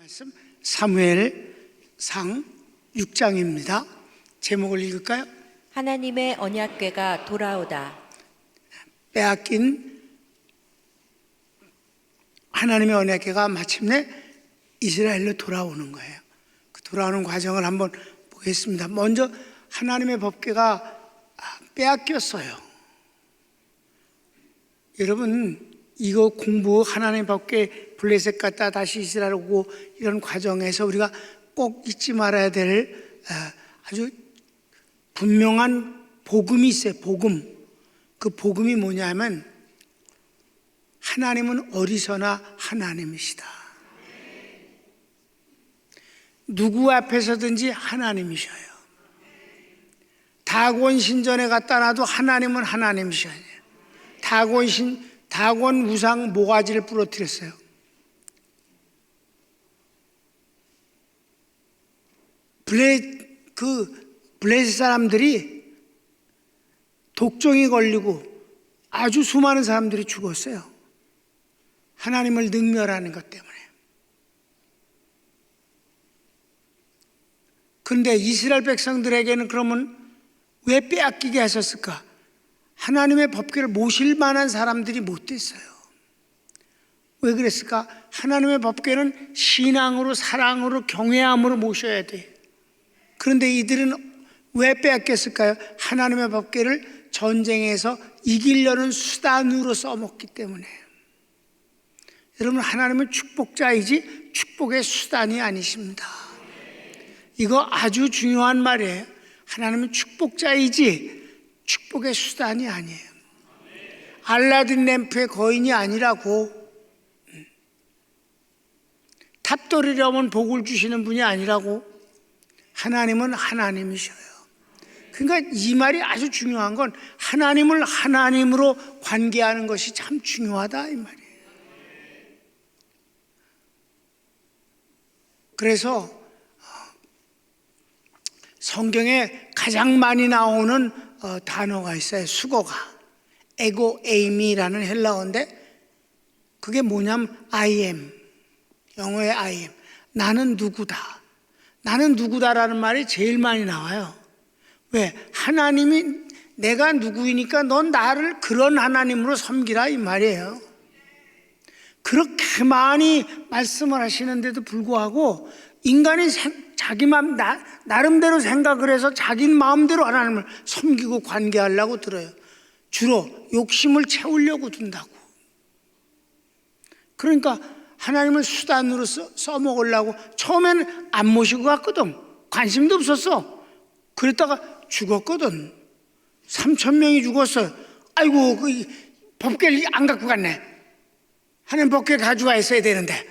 말씀 사무엘상 6장입니다. 제목을 읽을까요? 하나님의 언약궤가 돌아오다. 빼앗긴 하나님의 언약궤가 마침내 이스라엘로 돌아오는 거예요. 그 돌아오는 과정을 한번 보겠습니다. 먼저 하나님의 법궤가 빼앗겼어요. 여러분, 이거 공부 하나님의 법궤 블레셋 갔다 다시 이스라엘 오고 이런 과정에서 우리가 꼭 잊지 말아야 될 아주 분명한 복음이 있어요. 복음. 그 복음이 뭐냐면 하나님은 어디서나 하나님이시다. 누구 앞에서든지 하나님이셔요. 다곤 신전에 갖다 놔도 하나님은 하나님이셔요. 다곤 우상 모가지를 부러뜨렸어요. 블레셋 사람들이 독종이 걸리고 아주 수많은 사람들이 죽었어요. 하나님을 능멸하는 것 때문에. 그런데 이스라엘 백성들에게는 그러면 왜 빼앗기게 하셨을까? 하나님의 법궤를 모실 만한 사람들이 못 됐어요. 왜 그랬을까? 하나님의 법궤는 신앙으로, 사랑으로, 경외함으로 모셔야 돼. 그런데 이들은 왜 빼앗겼을까요? 하나님의 법궤를 전쟁에서 이기려는 수단으로 써먹기 때문에. 여러분, 하나님은 축복자이지 축복의 수단이 아니십니다. 이거 아주 중요한 말이에요. 하나님은 축복자이지 축복의 수단이 아니에요. 알라딘 램프의 거인이 아니라고. 탑돌이려면 복을 주시는 분이 아니라고. 하나님은 하나님이셔요. 그러니까 이 말이 아주 중요한 건 하나님을 하나님으로 관계하는 것이 참 중요하다 이 말이에요. 그래서 성경에 가장 많이 나오는 단어가 있어요. 수거가 에고 에이미라는 헬라어인데 그게 뭐냐면 I am, 영어의 I am, 나는 누구다. 나는 누구다라는 말이 제일 많이 나와요. 왜? 하나님이 내가 누구이니까 넌 나를 그런 하나님으로 섬기라 이 말이에요. 그렇게 많이 말씀을 하시는데도 불구하고 인간이 자기 마음 나름대로 생각을 해서 자기 마음대로 하나님을 섬기고 관계하려고 들어요. 주로 욕심을 채우려고 둔다고. 그러니까 하나님을 수단으로 써먹으려고 처음에는 안 모시고 갔거든. 관심도 없었어. 그랬다가 죽었거든. 3,000명이 죽었어요. 아이고, 그 법궤를 안 갖고 갔네. 하나님 법궤 가져와 있어야 되는데.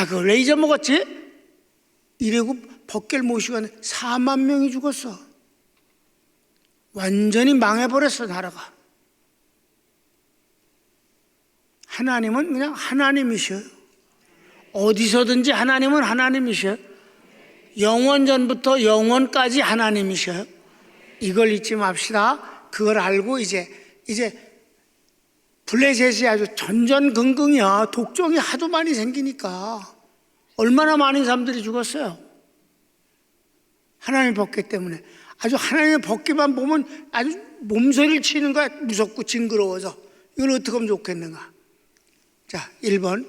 그걸 왜 잊어먹었지? 이러고 법궤를 모시고 갔는데 4만 명이 죽었어. 완전히 망해버렸어, 나라가. 하나님은 그냥 하나님이셔요. 어디서든지 하나님은 하나님이셔요. 영원 전부터 영원까지 하나님이셔요. 이걸 잊지 맙시다. 그걸 알고 이제 블레셋이 아주 전전긍긍이야. 독종이 하도 많이 생기니까 얼마나 많은 사람들이 죽었어요. 하나님의 법궤 때문에. 아주 하나님의 법궤만 보면 아주 몸소리를 치는 거야. 무섭고 징그러워서. 이걸 어떻게 하면 좋겠는가? 자, 1번.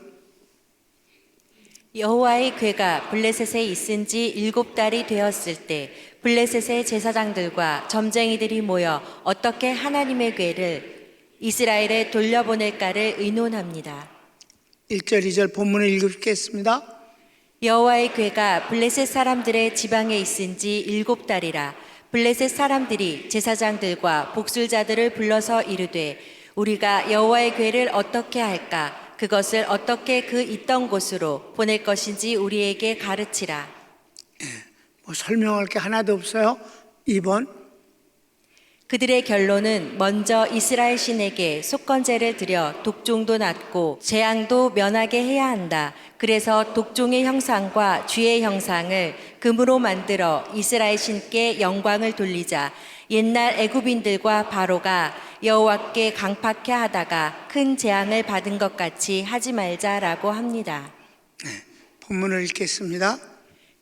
여호와의 궤가 블레셋에 있은 지 7달이 되었을 때 블레셋의 제사장들과 점쟁이들이 모여 어떻게 하나님의 궤를 이스라엘에 돌려보낼까를 의논합니다. 1절, 2절 본문을 읽겠습니다. 여호와의 궤가 블레셋 사람들의 지방에 있은 지 7달이라 블레셋 사람들이 제사장들과 복술자들을 불러서 이르되 우리가 여호와의 궤를 어떻게 할까? 그것을 어떻게 그 있던 곳으로 보낼 것인지 우리에게 가르치라. 뭐 설명할 게 하나도 없어요. 2번. 그들의 결론은 먼저 이스라엘 신에게 속건제를 드려 독종도 낳고 재앙도 면하게 해야 한다. 그래서 독종의 형상과 쥐의 형상을 금으로 만들어 이스라엘 신께 영광을 돌리자. 옛날 애굽인들과 바로가 여호와께 강팍해 하다가 큰 재앙을 받은 것 같이 하지 말자라고 합니다. 본문을 읽겠습니다.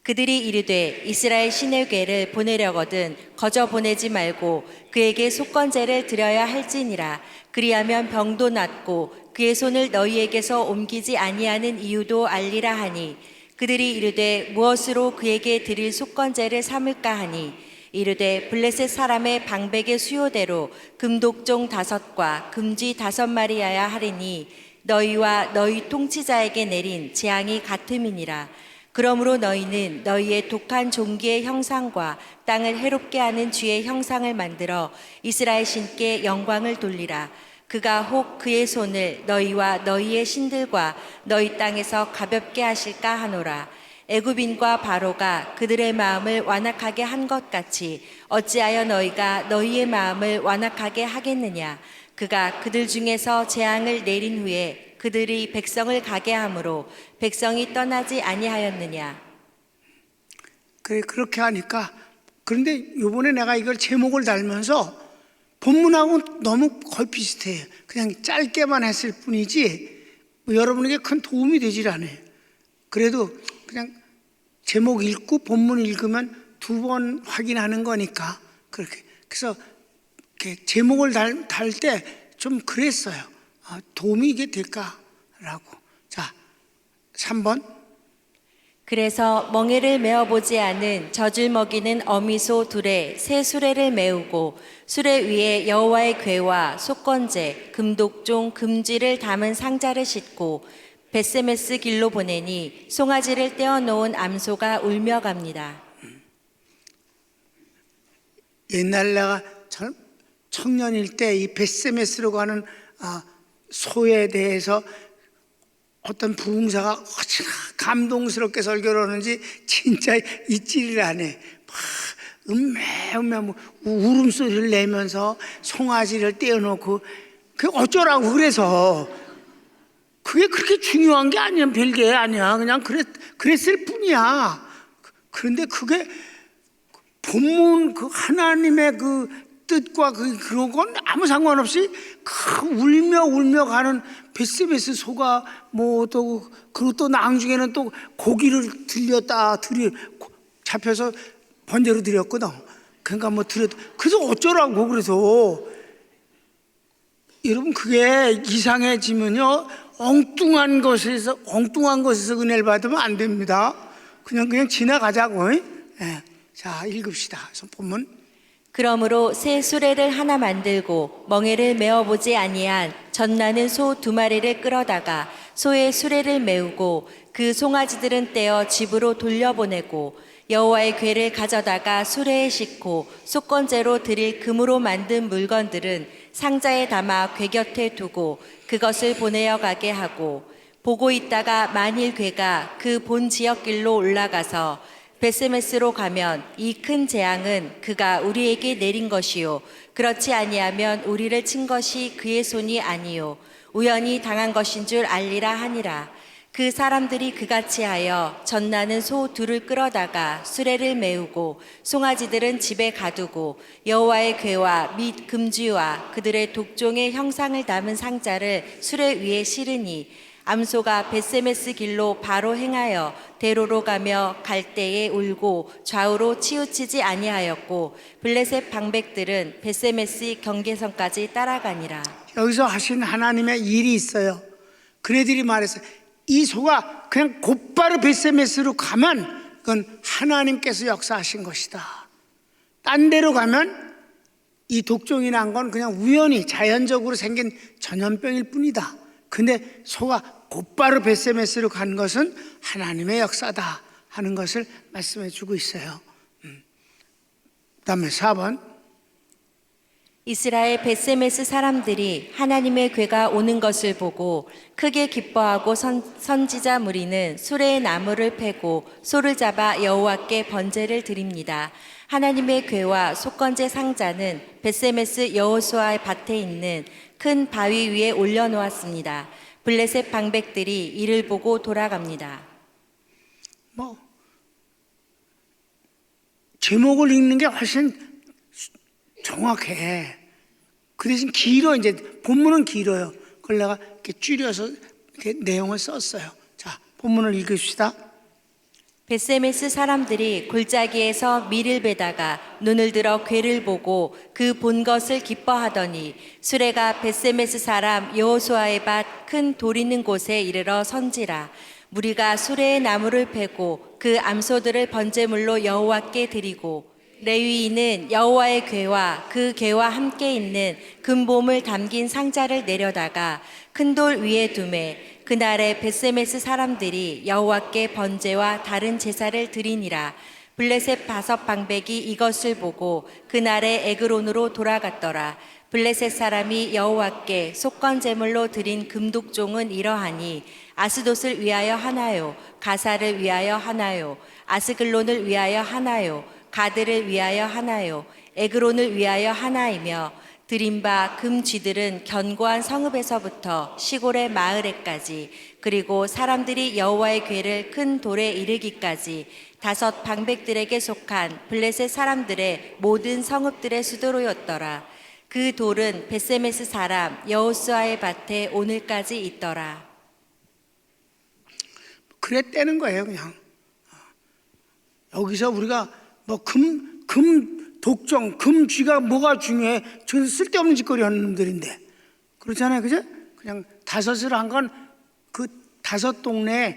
그들이 이르되 이스라엘 시내궤를 보내려거든 거저 보내지 말고 그에게 속건제를 드려야 할지니라. 그리하면 병도 낫고 그의 손을 너희에게서 옮기지 아니하는 이유도 알리라 하니, 그들이 이르되 무엇으로 그에게 드릴 속건제를 삼을까 하니, 이르되 블레셋 사람의 방백의 수요대로 금독종 5과 금쥐 5마리여야 하리니 너희와 너희 통치자에게 내린 재앙이 같음이니라. 그러므로 너희는 너희의 독한 종기의 형상과 땅을 해롭게 하는 쥐의 형상을 만들어 이스라엘 신께 영광을 돌리라. 그가 혹 그의 손을 너희와 너희의 신들과 너희 땅에서 가볍게 하실까 하노라. 애굽인과 바로가 그들의 마음을 완악하게 한 것 같이 어찌하여 너희가 너희의 마음을 완악하게 하겠느냐. 그가 그들 중에서 재앙을 내린 후에 그들이 백성을 가게 함으로 백성이 떠나지 아니하였느냐. 그래, 그렇게 하니까. 그런데 요번에 내가 이걸 제목을 달면서 본문하고 너무 거의 비슷해요. 그냥 짧게만 했을 뿐이지 뭐 여러분에게 큰 도움이 되질 않아요. 그래도 그냥 제목 읽고 본문 읽으면 2번 확인하는 거니까 그렇게. 그래서 이렇게 제목을 달 때 좀 그랬어요. 도움이 이게 될까라고. 자, 3번. 그래서 멍에를 메어보지 않은 젖을 먹이는 어미소 둘에 새 수레를 메우고 수레 위에 여호와의 궤와 속건제 금독종 금쥐를 담은 상자를 싣고 벳세메스 길로 보내니 송아지를 떼어놓은 암소가 울며 갑니다. 옛날 내가 청년일 때 이 벳세메스라고 하는 소에 대해서 어떤 부흥사가 감동스럽게 설교를 하는지 진짜 잊지를 않아. 막 울음소리를 내면서 송아지를 떼어놓고 그 어쩌라고. 그래서 그게 그렇게 중요한 게 아니야. 별게 아니야. 그냥 그랬을 뿐이야. 그런데 그게 본문 그 하나님의 그 뜻과 그런 건 아무 상관없이 울며 가는 벳세메스 소가 그리고 또 나중에는 또 고기를 잡혀서 번제로 드렸거든. 그러니까 그래서 어쩌라고. 그래서 여러분 그게 이상해지면요 엉뚱한 것에서 은혜를 받으면 안 됩니다. 그냥 지나가자고. 예. 자, 읽읍시다. 본문. 그러므로 새 수레를 하나 만들고 멍에를 메어보지 아니한 젖나는 소 2마리를 끌어다가 소의 수레를 메우고 그 송아지들은 떼어 집으로 돌려보내고 여호와의 궤를 가져다가 수레에 싣고 속건제로 드릴 금으로 만든 물건들은 상자에 담아 궤 곁에 두고 그것을 보내어 가게 하고, 보고 있다가 만일 궤가 그 본 지역길로 올라가서 벳세메스로 가면 이 큰 재앙은 그가 우리에게 내린 것이요 그렇지 아니하면 우리를 친 것이 그의 손이 아니요 우연히 당한 것인 줄 알리라 하니라. 그 사람들이 그같이 하여 젖나는 소 2를 끌어다가 수레를 메우고 송아지들은 집에 가두고 여호와의 궤와 및 금쥐와 그들의 독종의 형상을 담은 상자를 수레 위에 실으니, 암소가 벳세메스 길로 바로 행하여 대로로 가며 갈 때에 울고 좌우로 치우치지 아니하였고 블레셋 방백들은 벳세메스 경계선까지 따라가니라. 여기서 하신 하나님의 일이 있어요. 그네들이 말했어요. 이 소가 그냥 곧바로 벳세메스로 가면 그건 하나님께서 역사하신 것이다. 딴 데로 가면 이 독종이 난 건 그냥 우연히 자연적으로 생긴 전염병일 뿐이다. 근데 소가 곧바로 벳세메스로 간 것은 하나님의 역사다 하는 것을 말씀해 주고 있어요. 그다음에 4번. 이스라엘 벳세메스 사람들이 하나님의 궤가 오는 것을 보고 크게 기뻐하고 선지자 무리는 수레의 나무를 패고 소를 잡아 여호와께 번제를 드립니다. 하나님의 궤와 속건제 상자는 벳세메스 여호수아의 밭에 있는 큰 바위 위에 올려놓았습니다. 블레셋 방백들이 이를 보고 돌아갑니다. 제목을 읽는 게 훨씬 정확해. 그 대신 길어. 이제 본문은 길어요. 그걸 내가 이렇게 줄여서 이렇게 내용을 썼어요. 자, 본문을 읽읍시다. 베세메스 사람들이 골짜기에서 밀을 베다가 눈을 들어 괴를 보고 그 본 것을 기뻐하더니 수레가 베세메스 사람 여호수아의 밭 큰 돌 있는 곳에 이르러 선지라. 무리가 수레의 나무를 베고 그 암소들을 번제물로 여호와께 드리고 레위인은 여호와의 궤와 그 궤와 함께 있는 금보물 담긴 상자를 내려다가 큰 돌 위에 두매 그날에 베세메스 사람들이 여호와께 번제와 다른 제사를 드리니라. 블레셋 바섯 방백이 이것을 보고 그날에 에그론으로 돌아갔더라. 블레셋 사람이 여호와께 속건 제물로 드린 금독종은 이러하니 아스돗을 위하여 하나요, 가사를 위하여 하나요, 아스글론을 위하여 하나요, 가드를 위하여 하나요, 에그론을 위하여 하나이며 드린 바 금쥐들은 견고한 성읍에서부터 시골의 마을에까지 그리고 사람들이 여호와의 궤를 큰 돌에 이르기까지 다섯 방백들에게 속한 블레셋 사람들의 모든 성읍들의 수도로였더라. 그 돌은 베세메스 사람 여호수아의 밭에 오늘까지 있더라. 그랬다는 거예요, 그냥. 여기서 우리가 뭐 독종, 금쥐가 뭐가 중요해? 저 쓸데없는 짓거리 하는 놈들인데. 그렇잖아요, 그죠? 그냥 다섯을 한 건 그 다섯 동네를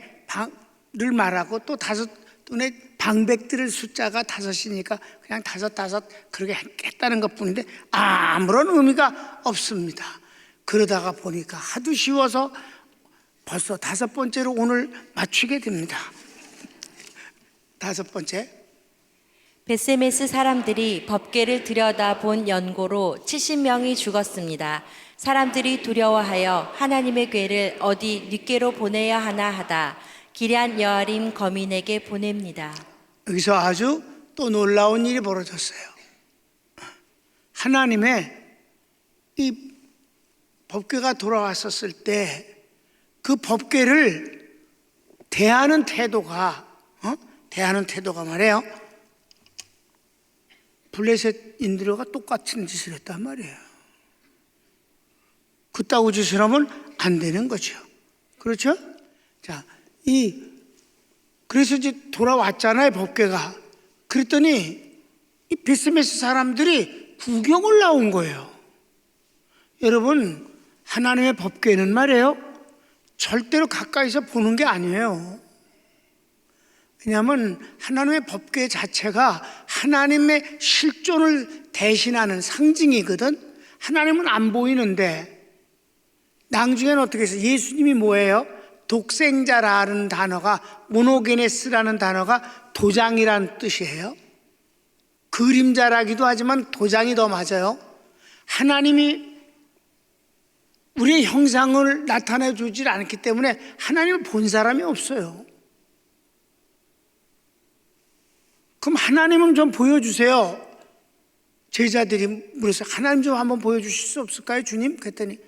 말하고 또 다섯 동네 방백들의 숫자가 다섯이니까 그냥 다섯 그렇게 했다는 것 뿐인데 아무런 의미가 없습니다. 그러다가 보니까 하도 쉬워서 벌써 다섯 번째로 오늘 맞추게 됩니다. 다섯 번째. 베세메스 사람들이 법궤를 들여다본 연고로 70명이 죽었습니다. 사람들이 두려워하여 하나님의 궤를 어디 뉘께로 보내야 하나 하다 기럇 여아림 거민에게 보냅니다. 여기서 아주 또 놀라운 일이 벌어졌어요. 하나님의 이 법궤가 돌아왔었을 때 그 법궤를 대하는 태도가 말이에요. 블레셋인들과 똑같은 짓을 했단 말이에요. 그따구 짓을 하면 안 되는 거죠. 그렇죠? 자, 그래서 이제 돌아왔잖아요, 법궤가. 그랬더니 이 베세메스 사람들이 구경을 나온 거예요. 여러분, 하나님의 법궤는 말이에요, 절대로 가까이서 보는 게 아니에요. 왜냐하면 하나님의 법궤 자체가 하나님의 실존을 대신하는 상징이거든. 하나님은 안 보이는데 나중에는 어떻게 해서 예수님이 뭐예요? 독생자라는 단어가 모노게네스라는 단어가 도장이라는 뜻이에요. 그림자라기도 하지만 도장이 더 맞아요. 하나님이 우리의 형상을 나타내 주질 않기 때문에 하나님을 본 사람이 없어요. 그럼 하나님은 좀 보여주세요. 제자들이 물어서 하나님 좀 한번 보여주실 수 없을까요, 주님? 그랬더니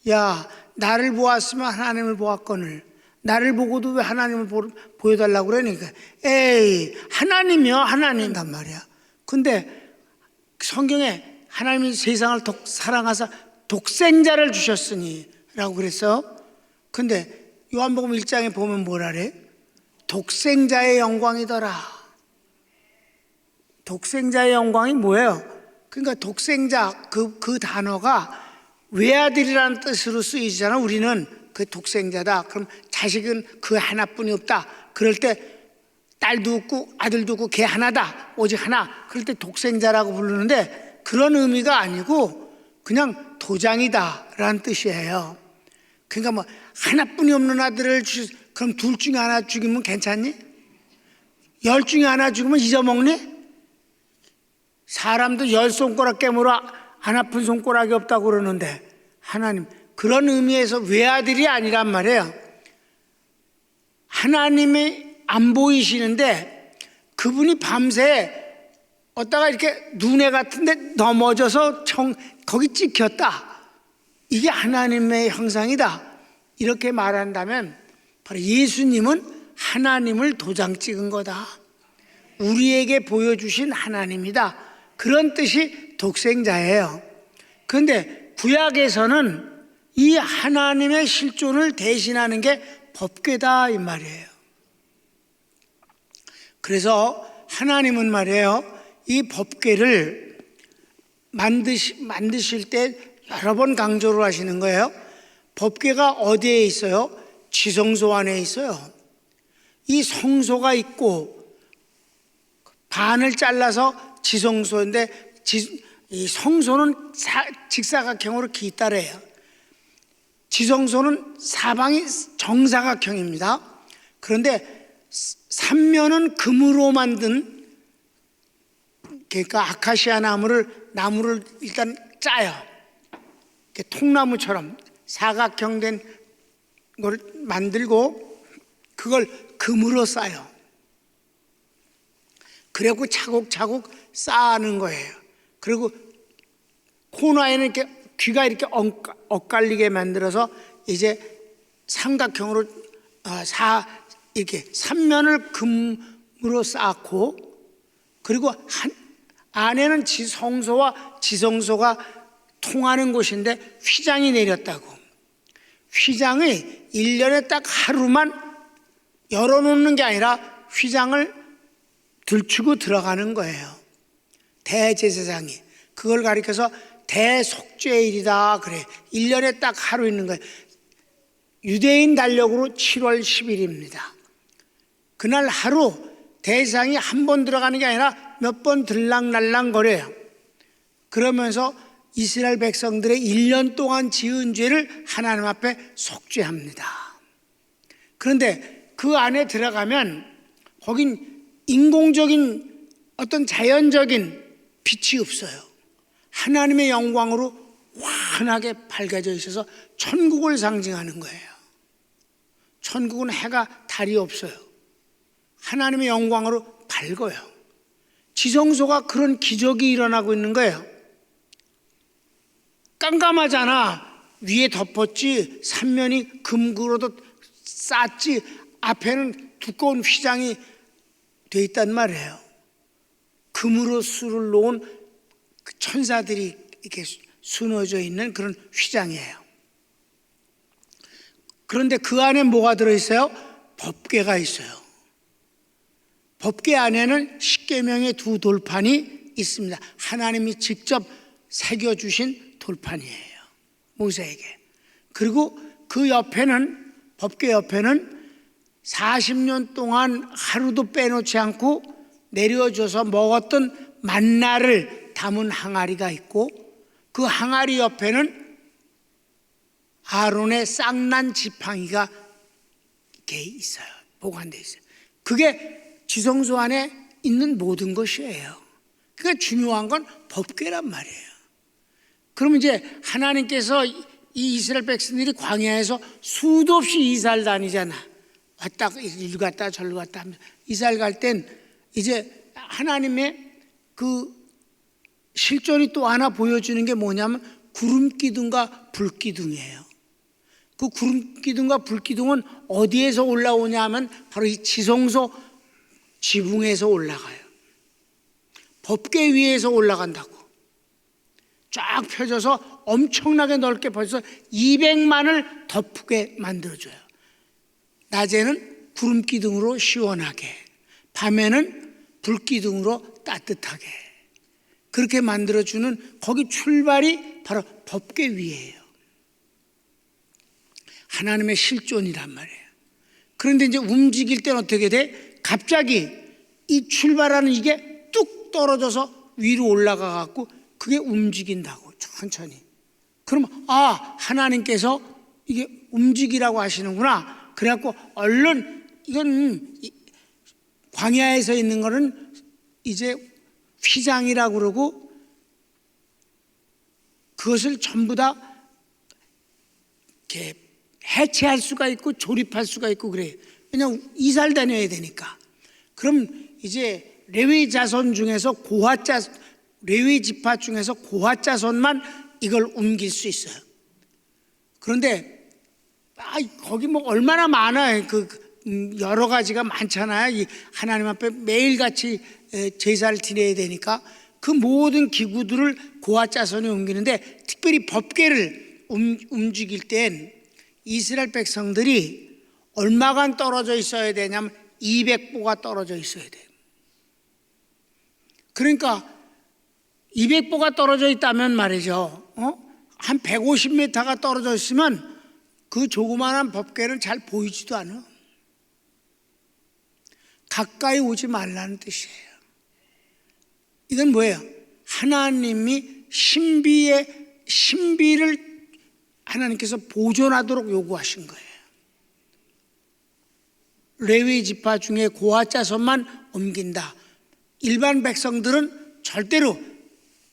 야, 나를 보았으면 하나님을 보았거늘 나를 보고도 왜 하나님을 보여달라고 그러니까 에이, 하나님이요, 하나님단 말이야. 근데 성경에 하나님이 세상을 사랑하사 독생자를 주셨으니 라고 그랬어. 근데 요한복음 1장에 보면 뭐라 그래? 독생자의 영광이더라. 독생자의 영광이 뭐예요? 그러니까 독생자 그 단어가 외아들이라는 뜻으로 쓰이잖아. 우리는 그 독생자다. 그럼 자식은 그 하나뿐이 없다. 그럴 때 딸도 없고 아들도 없고 걔 하나다. 오직 하나. 그럴 때 독생자라고 부르는데 그런 의미가 아니고 그냥 도장이다라는 뜻이에요. 그러니까 뭐 하나뿐이 없는 아들을 그럼 둘 중에 하나 죽이면 괜찮니? 10 중에 하나 죽으면 잊어먹니? 사람도 10손가락 깨물어 안 아픈 손가락이 없다고 그러는데 하나님 그런 의미에서 외아들이 아니란 말이에요. 하나님이 안 보이시는데 그분이 밤새 어디다가 이렇게 눈에 같은데 넘어져서 거기 찍혔다. 이게 하나님의 형상이다. 이렇게 말한다면 바로 예수님은 하나님을 도장 찍은 거다. 우리에게 보여주신 하나님이다. 그런 뜻이 독생자예요. 그런데 구약에서는 이 하나님의 실존을 대신하는 게 법궤다 이 말이에요. 그래서 하나님은 말이에요, 이 법궤를 만드실 때 여러 번 강조를 하시는 거예요. 법궤가 어디에 있어요? 지성소 안에 있어요. 이 성소가 있고 반을 잘라서 지성소인데 이 성소는 직사각형으로 기따래요. 지성소는 사방이 정사각형입니다. 그런데 삼면은 금으로 만든, 그러니까 아카시아 나무를 일단 짜요. 이렇게 통나무처럼 사각형 된 걸 만들고 그걸 금으로 싸요. 그리고 차곡차곡 쌓는 거예요. 그리고 코너에는 이렇게 귀가 이렇게 엇갈리게 만들어서 이제 삼각형으로 이렇게 삼면을 금으로 쌓고, 그리고 안에는 성소와 지성소가 통하는 곳인데 휘장이 내렸다고. 휘장이 1년에 딱 하루만 열어놓는 게 아니라 휘장을 들추고 들어가는 거예요. 대제사장이 그걸 가리켜서 대속죄일이다 그래. 1년에 딱 하루 있는 거예요. 유대인 달력으로 7월 10일입니다. 그날 하루 대제사장이 한 번 들어가는 게 아니라 몇 번 들락날락 거려요. 그러면서 이스라엘 백성들의 1년 동안 지은 죄를 하나님 앞에 속죄합니다. 그런데 그 안에 들어가면 거긴 인공적인 어떤 자연적인 빛이 없어요. 하나님의 영광으로 환하게 밝아져 있어서 천국을 상징하는 거예요. 천국은 해가 달이 없어요. 하나님의 영광으로 밝아요. 지성소가 그런 기적이 일어나고 있는 거예요. 깜깜하잖아. 위에 덮었지, 삼면이 금구로도 쌌지, 앞에는 두꺼운 휘장이 돼 있단 말이에요. 금으로 술을 놓은 천사들이 이렇게 수놓여져 있는 그런 휘장이에요. 그런데 그 안에 뭐가 들어있어요? 법궤가 있어요. 법궤 안에는 십계명의 두 돌판이 있습니다. 하나님이 직접 새겨주신 돌판이에요, 모세에게. 그리고 그 옆에는, 법궤 옆에는 40년 동안 하루도 빼놓지 않고 내려줘서 먹었던 만나를 담은 항아리가 있고, 그 항아리 옆에는 아론의 쌍난 지팡이가 이렇게 있어요. 보관되어 있어요. 그게 지성소 안에 있는 모든 것이에요. 그러니까 중요한 건 법궤란 말이에요. 그럼 이제 하나님께서 이 이스라엘 백성들이 광야에서 수도 없이 이스라엘 다니잖아. 왔다 이리 갔다 저리 갔다 하면서 이스라엘 갈 땐 이제 하나님의 그 실존이 또 하나 보여주는 게 뭐냐면 구름기둥과 불기둥이에요. 그 구름기둥과 불기둥은 어디에서 올라오냐 하면 바로 이 지성소 지붕에서 올라가요. 법궤 위에서 올라간다고. 쫙 펴져서 엄청나게 넓게 벌써 200만을 덮게 만들어줘요. 낮에는 구름기둥으로 시원하게, 밤에는 불기둥으로 따뜻하게, 그렇게 만들어주는, 거기 출발이 바로 법궤 위에요. 하나님의 실존이란 말이에요. 그런데 이제 움직일 때는 어떻게 돼? 갑자기 이 출발하는 이게 뚝 떨어져서 위로 올라가 갖고 그게 움직인다고, 천천히. 그럼 하나님께서 이게 움직이라고 하시는구나. 그래갖고 얼른, 이건 광야에서 있는 거는 이제 휘장이라고 그러고 그것을 전부 다 이렇게 해체할 수가 있고 조립할 수가 있고 그래요. 왜냐하면 이사를 다녀야 되니까. 그럼 이제 레위 자손 중에서 레위 지파 중에서 고핫 자손만 이걸 옮길 수 있어요. 그런데 거기 뭐 얼마나 많아요. 여러 가지가 많잖아요. 이 하나님 앞에 매일같이 제사를 드려야 되니까 그 모든 기구들을 고핫 자손이 옮기는데, 특별히 법궤를 움직일 땐 이스라엘 백성들이 얼마간 떨어져 있어야 되냐면 200보가 떨어져 있어야 돼요. 그러니까 200보가 떨어져 있다면 말이죠. 한 150m가 떨어져 있으면 그 조그마한 법궤는 잘 보이지도 않아. 가까이 오지 말라는 뜻이에요. 이건 뭐예요? 하나님이 신비를 하나님께서 보존하도록 요구하신 거예요. 레위 지파 중에 고아 자손만 옮긴다. 일반 백성들은 절대로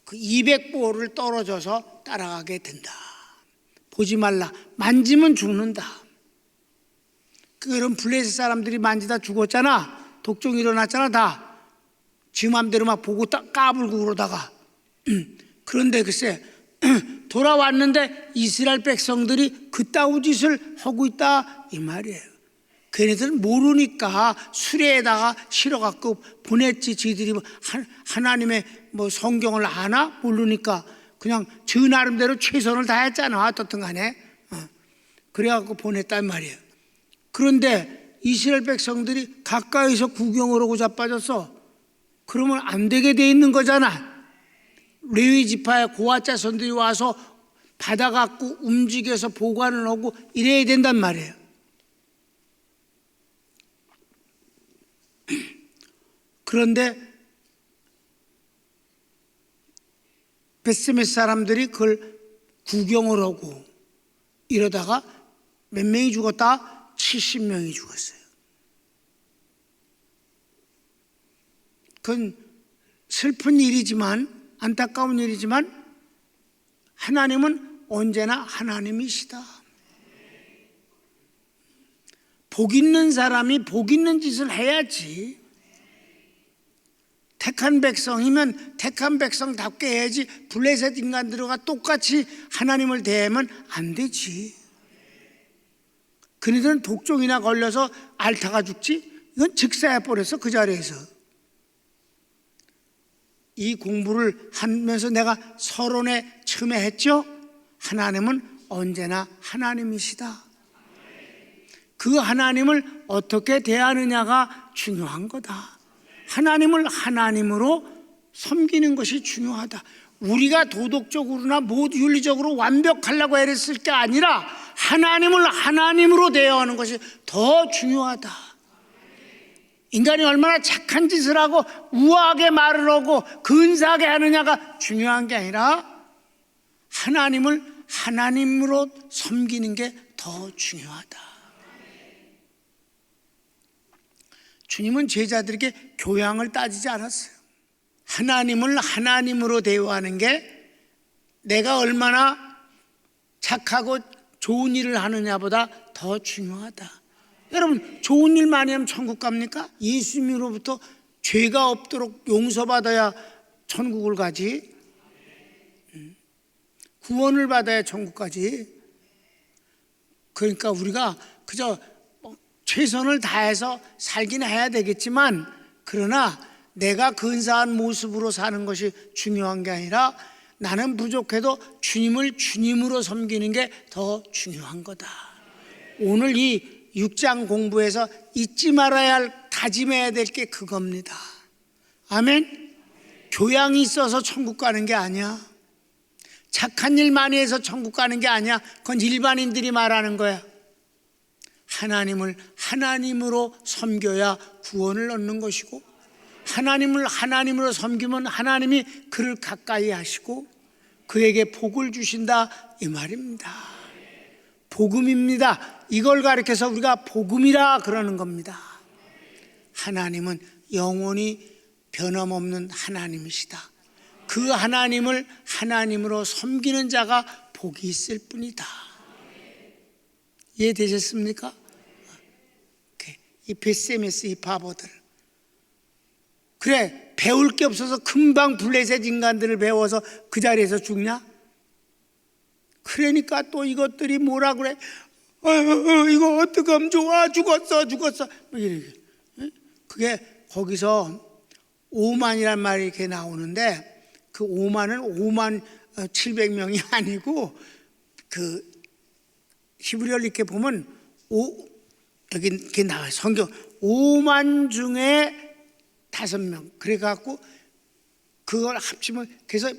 그 200보를 떨어져서 따라가게 된다. 보지 말라. 만지면 죽는다. 그런 블레셋 사람들이 만지다 죽었잖아. 독종 일어났잖아. 다 지 맘대로 막 보고 까불고 그러다가 그런데 글쎄 돌아왔는데 이스라엘 백성들이 그따위 짓을 하고 있다 이 말이에요. 걔네들은 모르니까 수레에다가 실어갖고 보냈지. 지들이 하나님의 뭐 성경을 아나? 모르니까 그냥 저 나름대로 최선을 다했잖아. 어떻든 간에 그래갖고 보냈단 말이에요. 그런데 이스라엘 백성들이 가까이서 구경을 하고 자빠졌어. 그러면 안 되게 돼 있는 거잖아. 레위 지파의 고아 자손들이 와서 받아갖고 움직여서 보관을 하고 이래야 된단 말이에요. 그런데 베스메스 사람들이 그걸 구경을 하고 이러다가 몇 명이 죽었다? 70명이 죽었어요. 그건 슬픈 일이지만, 안타까운 일이지만 하나님은 언제나 하나님이시다. 복 있는 사람이 복 있는 짓을 해야지. 택한 백성이면 택한 백성답게 해야지. 블레셋 인간들과 똑같이 하나님을 대하면 안 되지. 그네들은 독종이나 걸려서 앓다가 죽지. 이건 즉사해버렸어. 그 자리에서. 이 공부를 하면서 내가 서론에 처음에 했죠. 하나님은 언제나 하나님이시다. 그 하나님을 어떻게 대하느냐가 중요한 거다. 하나님을 하나님으로 섬기는 것이 중요하다. 우리가 도덕적으로나 모두 윤리적으로 완벽하려고 애랬을 게 아니라 하나님을 하나님으로 대하는 것이 더 중요하다. 인간이 얼마나 착한 짓을 하고 우아하게 말을 하고 근사하게 하느냐가 중요한 게 아니라 하나님을 하나님으로 섬기는 게 더 중요하다. 주님은 제자들에게 교양을 따지지 않았어요. 하나님을 하나님으로 대우하는 게 내가 얼마나 착하고 좋은 일을 하느냐보다 더 중요하다. 여러분, 좋은 일 많이 하면 천국 갑니까? 예수님으로부터 죄가 없도록 용서받아야 천국을 가지. 구원을 받아야 천국 가지. 그러니까 우리가 그저 최선을 다해서 살긴 해야 되겠지만, 그러나 내가 근사한 모습으로 사는 것이 중요한 게 아니라 나는 부족해도 주님을 주님으로 섬기는 게 더 중요한 거다. 오늘 이 6장 공부에서 잊지 말아야 할, 다짐해야 될 게 그겁니다. 아멘. 교양이 있어서 천국 가는 게 아니야. 착한 일 많이 해서 천국 가는 게 아니야. 그건 일반인들이 말하는 거야. 하나님을 하나님으로 섬겨야 구원을 얻는 것이고, 하나님을 하나님으로 섬기면 하나님이 그를 가까이 하시고 그에게 복을 주신다 이 말입니다. 복음입니다. 이걸 가리켜서 우리가 복음이라 그러는 겁니다. 하나님은 영원히 변함없는 하나님이시다. 그 하나님을 하나님으로 섬기는 자가 복이 있을 뿐이다. 이해되셨습니까? 이 베세메스 이 바보들. 그래, 배울 게 없어서 금방 블레셋 인간들을 배워서 그 자리에서 죽냐? 그러니까 또 이것들이 뭐라 그래? 이거 어떡하면 좋아? 죽었어. 그게 거기서 오만이란 말이 이렇게 나오는데, 그 오만은 5만 700명이 아니고, 그 히브리어를 이렇게 보면 여기 이렇게 나와요. 성경 5만 중에 5명. 그래갖고 그걸 합치면 그래서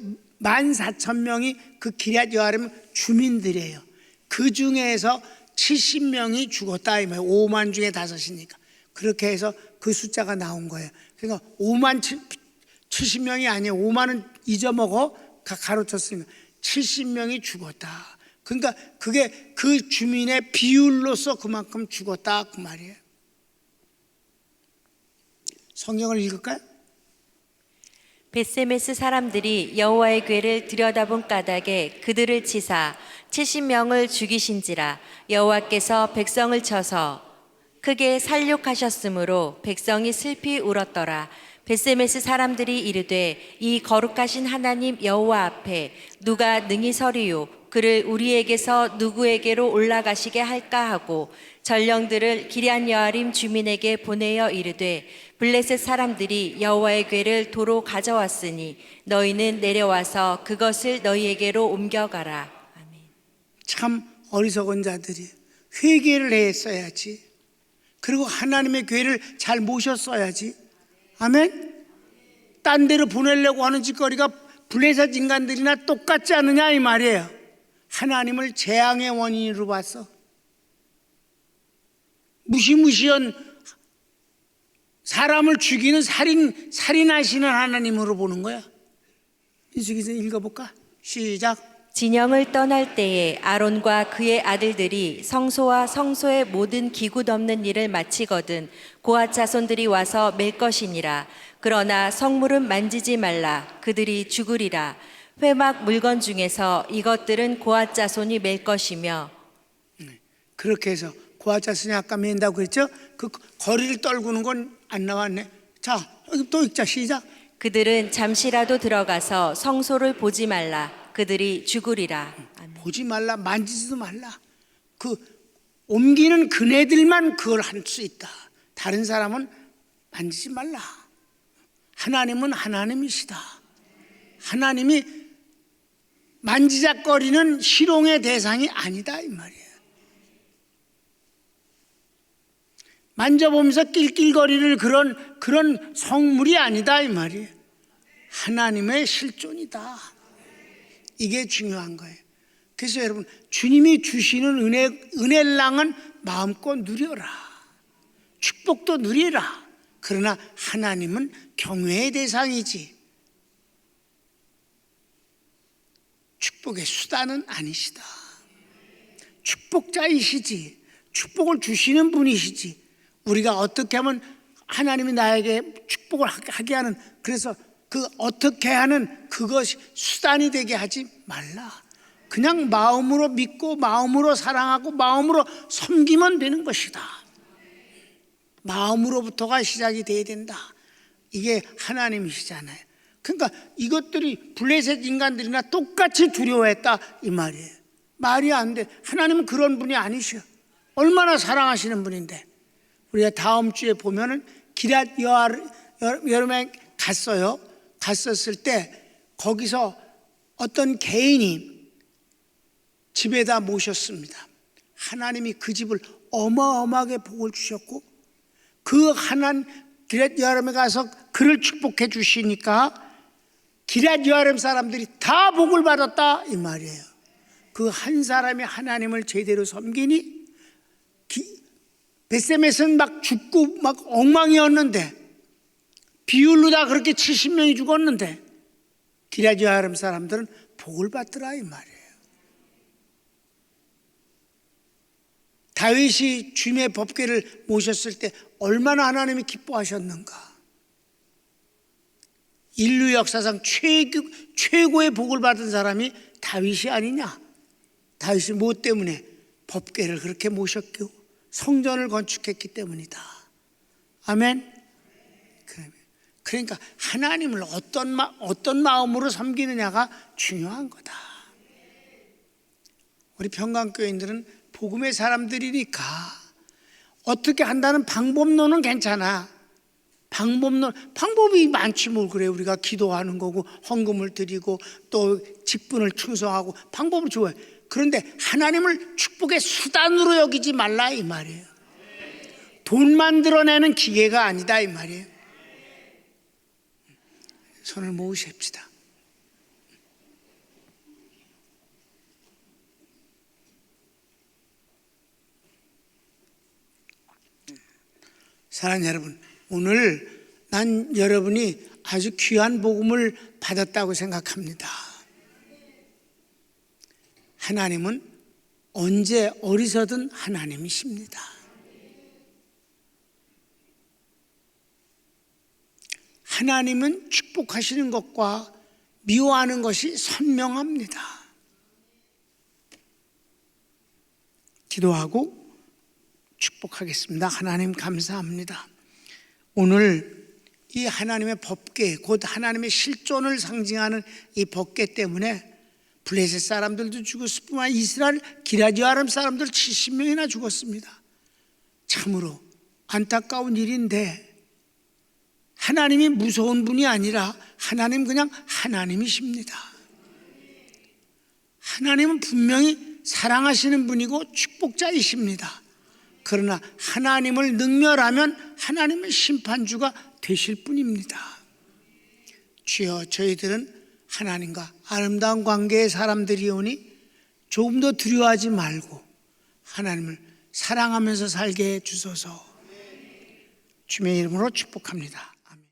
14,000명이 그 기럇 여아림 주민들이에요. 그 중에서 70명이 죽었다 이 말이에요. 5만 중에 5이니까 그렇게 해서 그 숫자가 나온 거예요. 그러니까 5만 70명이 아니에요. 5만은 잊어먹어 가로쳤으니까 70명이 죽었다. 그러니까 그게 그 주민의 비율로서 그만큼 죽었다 그 말이에요. 성경을 읽을까요? 벳세메스 사람들이 여호와의 궤를 들여다본 까닭에 그들을 치사 70명을 죽이신지라. 여호와께서 백성을 쳐서 크게 살육하셨으므로 백성이 슬피 울었더라. 벳세메스 사람들이 이르되 이 거룩하신 하나님 여호와 앞에 누가 능히 서리요 그를 우리에게서 누구에게로 올라가시게 할까 하고 전령들을 기럇 여아림 주민에게 보내어 이르되 블레셋 사람들이 여호와의 궤를 도로 가져왔으니 너희는 내려와서 그것을 너희에게로 옮겨가라. 아멘. 참 어리석은 자들이 회개를 했어야지. 그리고 하나님의 궤를 잘 모셨어야지. 아멘. 딴 데로 보내려고 하는 짓거리가 블레셋 인간들이나 똑같지 않느냐 이 말이에요. 하나님을 재앙의 원인으로 봤어. 무시무시한 사람을 죽이는 살인하시는 하나님으로 보는 거야. 민수기서 읽어볼까? 시작. 진영을 떠날 때에 아론과 그의 아들들이 성소와 성소의 모든 기구 덮는 일을 마치거든 고앗 자손들이 와서 맬 것이니라. 그러나 성물은 만지지 말라. 그들이 죽으리라. 회막 물건 중에서 이것들은 고앗 자손이 맬 것이며. 그렇게 해서 고앗 자손이 아까 맨다고 했죠? 그 거리를 떨구는 건 안 나왔네. 자, 또 읽자. 시작. 그들은 잠시라도 들어가서 성소를 보지 말라. 그들이 죽으리라. 아멘. 보지 말라, 만지지도 말라. 그 옮기는 그네들만 그걸 할 수 있다. 다른 사람은 만지지 말라. 하나님은 하나님이시다. 하나님이 만지작거리는 희롱의 대상이 아니다 이 말이에요. 만져보면서 낄낄거리는 그런 성물이 아니다 이 말이에요. 하나님의 실존이다. 이게 중요한 거예요. 그래서 여러분 주님이 주시는 은혜랑은 마음껏 누려라. 축복도 누리라. 그러나 하나님은 경외의 대상이지 축복의 수단은 아니시다. 축복자이시지 축복을 주시는 분이시지 우리가 어떻게 하면 하나님이 나에게 축복을 하게 하는 그래서 그 어떻게 하는 그것이 수단이 되게 하지 말라. 그냥 마음으로 믿고 마음으로 사랑하고 마음으로 섬기면 되는 것이다. 마음으로부터가 시작이 돼야 된다. 이게 하나님이시잖아요. 그러니까 이것들이 블레셋 인간들이나 똑같이 두려워했다 이 말이에요. 말이 안 돼. 하나님은 그런 분이 아니셔. 얼마나 사랑하시는 분인데. 우리가 다음 주에 보면은 기럇 여아림에 갔어요. 갔었을 때 거기서 어떤 개인이 집에다 모셨습니다. 하나님이 그 집을 어마어마하게 복을 주셨고 그 기럇 여아림에 가서 그를 축복해 주시니까 기럇 여아림 사람들이 다 복을 받았다 이 말이에요. 그 한 사람이 하나님을 제대로 섬기니 벳세메스는 막 죽고 막 엉망이었는데 비율로 다 그렇게 70명이 죽었는데 기럇 여아림 사람들은 복을 받더라 이 말이에요. 다윗이 주님의 법궤를 모셨을 때 얼마나 하나님이 기뻐하셨는가. 인류 역사상 최고의 복을 받은 사람이 다윗이 아니냐. 다윗이 뭐 때문에 법궤를 그렇게 모셨고 성전을 건축했기 때문이다. 아멘. 그러니까 하나님을 어떤 마음으로 섬기느냐가 중요한 거다. 우리 평강교인들은 복음의 사람들이니까 어떻게 한다는 방법론은 괜찮아. 방법이 많지 뭘 그래. 우리가 기도하는 거고 헌금을 드리고 또 직분을 충성하고 방법을 좋아해. 그런데 하나님을 축복의 수단으로 여기지 말라 이 말이에요. 돈 만들어내는 기계가 아니다 이 말이에요. 손을 모으십시다. 사랑하는 여러분, 오늘 난 여러분이 아주 귀한 복음을 받았다고 생각합니다. 하나님은 언제 어디서든 하나님이십니다. 하나님은 축복하시는 것과 미워하는 것이 선명합니다. 기도하고 축복하겠습니다. 하나님 감사합니다. 오늘 이 하나님의 법궤, 곧 하나님의 실존을 상징하는 이 법궤 때문에 블레셋 사람들도 죽었을 뿐만 아니라 이스라엘 기라지 아람 사람들 70명이나 죽었습니다. 참으로 안타까운 일인데 하나님이 무서운 분이 아니라 하나님 그냥 하나님이십니다. 하나님은 분명히 사랑하시는 분이고 축복자이십니다. 그러나 하나님을 능멸하면 하나님은 심판주가 되실 뿐입니다. 주여, 저희들은 하나님과 아름다운 관계의 사람들이오니 조금 더 두려워하지 말고 하나님을 사랑하면서 살게 해 주소서. 주님의 이름으로 축복합니다.